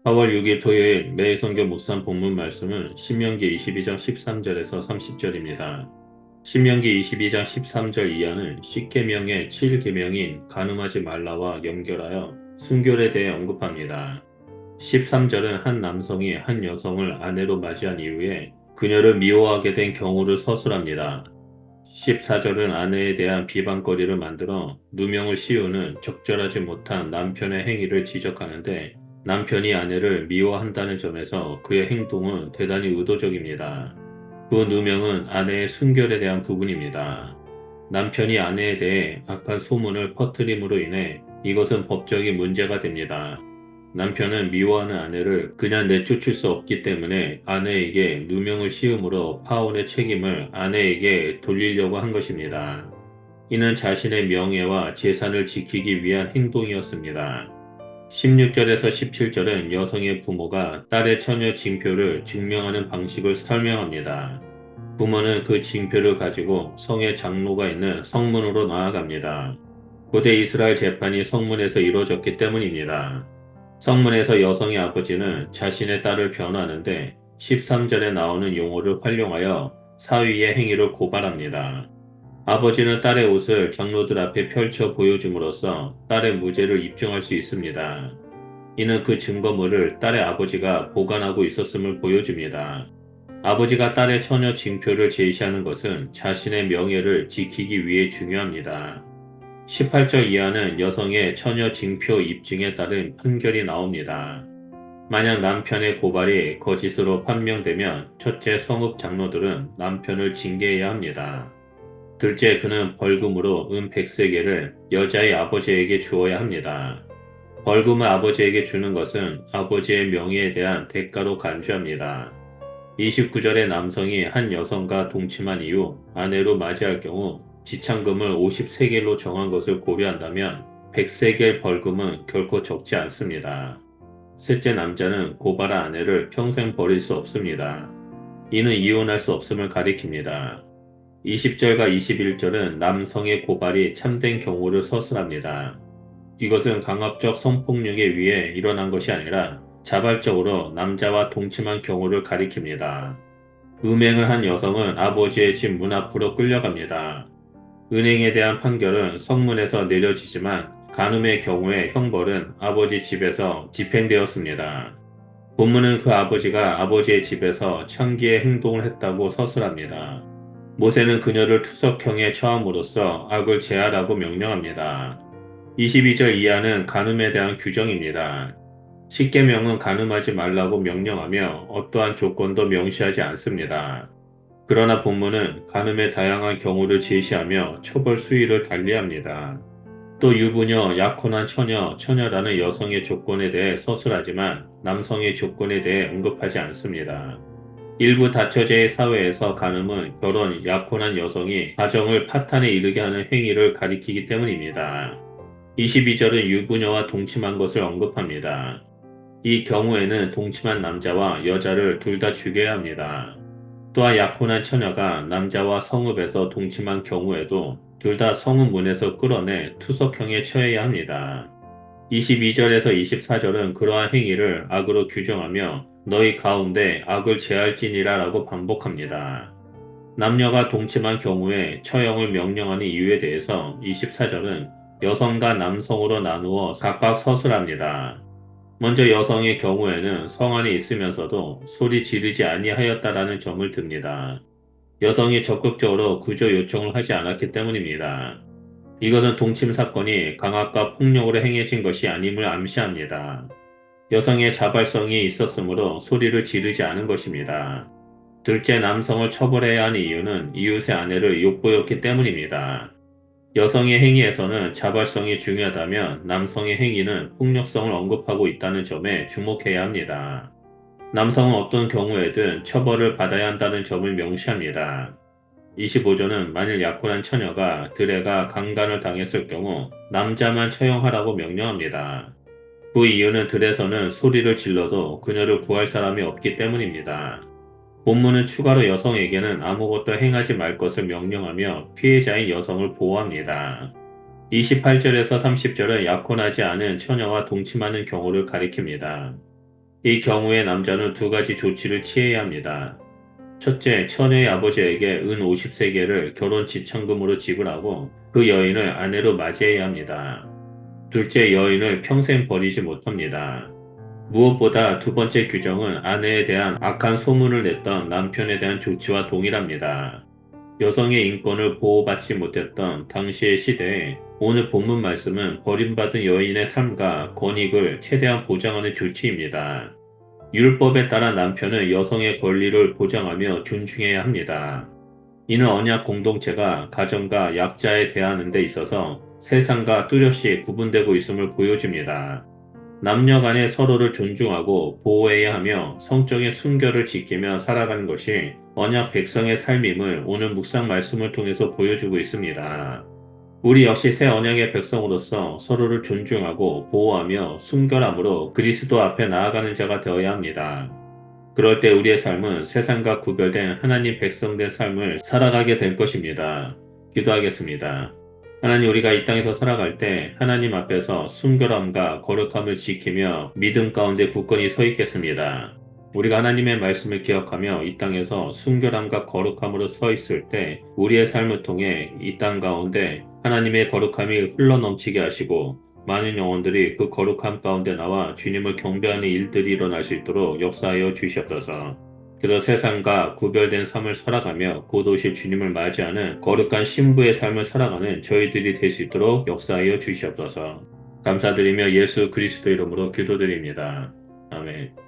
4월 6일 토요일 매일 성경 묵상 본문 말씀은 신명기 22장 13절에서 30절입니다. 신명기 22장 13절 이하는 10계명의 7계명인 간음하지 말라와 연결하여 순결에 대해 언급합니다. 13절은 한 남성이 한 여성을 아내로 맞이한 이후에 그녀를 미워하게 된 경우를 서술합니다. 14절은 아내에 대한 비방거리를 만들어 누명을 씌우는 적절하지 못한 남편의 행위를 지적하는데 남편이 아내를 미워한다는 점에서 그의 행동은 대단히 의도적입니다. 그 누명은 아내의 순결에 대한 부분입니다. 남편이 아내에 대해 악한 소문을 퍼뜨림으로 인해 이것은 법적인 문제가 됩니다. 남편은 미워하는 아내를 그냥 내쫓을 수 없기 때문에 아내에게 누명을 씌움으로 파혼의 책임을 아내에게 돌리려고 한 것입니다. 이는 자신의 명예와 재산을 지키기 위한 행동이었습니다. 16절에서 17절은 여성의 부모가 딸의 처녀 징표를 증명하는 방식을 설명합니다. 부모는 그 징표를 가지고 성의 장로가 있는 성문으로 나아갑니다. 고대 이스라엘 재판이 성문에서 이루어졌기 때문입니다. 성문에서 여성의 아버지는 자신의 딸을 변호하는데 13절에 나오는 용어를 활용하여 사위의 행위를 고발합니다. 아버지는 딸의 옷을 장로들 앞에 펼쳐 보여줌으로써 딸의 무죄를 입증할 수 있습니다. 이는 그 증거물을 딸의 아버지가 보관하고 있었음을 보여줍니다. 아버지가 딸의 처녀 징표를 제시하는 것은 자신의 명예를 지키기 위해 중요합니다. 18절 이하는 여성의 처녀 징표 입증에 따른 판결이 나옵니다. 만약 남편의 고발이 거짓으로 판명되면 첫째 성읍 장로들은 남편을 징계해야 합니다. 둘째 그는 벌금으로 은 100세겔을 여자의 아버지에게 주어야 합니다. 벌금을 아버지에게 주는 것은 아버지의 명예에 대한 대가로 간주합니다. 29절에 남성이 한 여성과 동침한 이후 아내로 맞이할 경우 지참금을 50세겔로 정한 것을 고려한다면 100세겔 벌금은 결코 적지 않습니다. 셋째 남자는 고발한 아내를 평생 버릴 수 없습니다. 이는 이혼할 수 없음을 가리킵니다. 20절과 21절은 남성의 고발이 참된 경우를 서술합니다. 이것은 강압적 성폭력에 의해 일어난 것이 아니라 자발적으로 남자와 동침한 경우를 가리킵니다. 음행을 한 여성은 아버지의 집 문 앞으로 끌려갑니다. 은행에 대한 판결은 성문에서 내려지지만 간음의 경우의 형벌은 아버지 집에서 집행되었습니다. 본문은 그 아버지가 아버지의 집에서 창기의 행동을 했다고 서술합니다. 모세는 그녀를 투석형에 처함으로써 악을 제하라고 명령합니다. 22절 이하는 간음에 대한 규정입니다. 십계명은 간음하지 말라고 명령하며 어떠한 조건도 명시하지 않습니다. 그러나 본문은 간음의 다양한 경우를 제시하며 처벌 수위를 달리합니다. 또 유부녀, 약혼한 처녀, 처녀라는 여성의 조건에 대해 서술하지만 남성의 조건에 대해 언급하지 않습니다. 일부 다처제의 사회에서 간음은 결혼, 약혼한 여성이 가정을 파탄에 이르게 하는 행위를 가리키기 때문입니다. 22절은 유부녀와 동침한 것을 언급합니다. 이 경우에는 동침한 남자와 여자를 둘 다 죽여야 합니다. 또한 약혼한 처녀가 남자와 성읍에서 동침한 경우에도 둘 다 성읍 문에서 끌어내 투석형에 처해야 합니다. 22절에서 24절은 그러한 행위를 악으로 규정하며 너희 가운데 악을 제할지니라 라고 반복합니다. 남녀가 동침한 경우에 처형을 명령하는 이유에 대해서 24절은 여성과 남성으로 나누어 각각 서술합니다. 먼저 여성의 경우에는 성안이 있으면서도 소리 지르지 아니하였다라는 점을 듭니다. 여성이 적극적으로 구조 요청을 하지 않았기 때문입니다. 이것은 동침 사건이 강압과 폭력으로 행해진 것이 아님을 암시합니다. 여성의 자발성이 있었으므로 소리를 지르지 않은 것입니다. 둘째 남성을 처벌해야 하는 이유는 이웃의 아내를 욕보였기 때문입니다. 여성의 행위에서는 자발성이 중요하다면 남성의 행위는 폭력성을 언급하고 있다는 점에 주목해야 합니다. 남성은 어떤 경우에든 처벌을 받아야 한다는 점을 명시합니다. 25조는 만일 약혼한 처녀가 들에가 강간을 당했을 경우 남자만 처형하라고 명령합니다. 그 이유는 들에서는 소리를 질러도 그녀를 구할 사람이 없기 때문입니다. 본문은 추가로 여성에게는 아무것도 행하지 말 것을 명령하며 피해자인 여성을 보호합니다. 28절에서 30절은 약혼하지 않은 처녀와 동침하는 경우를 가리킵니다. 이 경우에 남자는 두 가지 조치를 취해야 합니다. 첫째, 처녀의 아버지에게 은 50세겔을 결혼 지참금으로 지불하고 그 여인을 아내로 맞이해야 합니다. 둘째, 여인을 평생 버리지 못합니다. 무엇보다 두 번째 규정은 아내에 대한 악한 소문을 냈던 남편에 대한 조치와 동일합니다. 여성의 인권을 보호받지 못했던 당시의 시대에 오늘 본문 말씀은 버림받은 여인의 삶과 권익을 최대한 보장하는 조치입니다. 율법에 따라 남편은 여성의 권리를 보장하며 존중해야 합니다. 이는 언약 공동체가 가정과 약자에 대하는 데 있어서 세상과 뚜렷이 구분되고 있음을 보여줍니다. 남녀 간에 서로를 존중하고 보호해야 하며 성적인 순결을 지키며 살아가는 것이 언약 백성의 삶임을 오늘 묵상 말씀을 통해서 보여주고 있습니다. 우리 역시 새 언약의 백성으로서 서로를 존중하고 보호하며 순결함으로 그리스도 앞에 나아가는 자가 되어야 합니다. 그럴 때 우리의 삶은 세상과 구별된 하나님 백성된 삶을 살아가게 될 것입니다. 기도하겠습니다. 하나님, 우리가 이 땅에서 살아갈 때 하나님 앞에서 순결함과 거룩함을 지키며 믿음 가운데 굳건히 서 있겠습니다. 우리가 하나님의 말씀을 기억하며 이 땅에서 순결함과 거룩함으로 서 있을 때 우리의 삶을 통해 이 땅 가운데 하나님의 거룩함이 흘러넘치게 하시고 많은 영혼들이 그 거룩함 가운데 나와 주님을 경배하는 일들이 일어날 수 있도록 역사하여 주시옵소서. 그래서 세상과 구별된 삶을 살아가며 곧 오실 주님을 맞이하는 거룩한 신부의 삶을 살아가는 저희들이 될 수 있도록 역사하여 주시옵소서. 감사드리며 예수 그리스도 이름으로 기도드립니다. 아멘.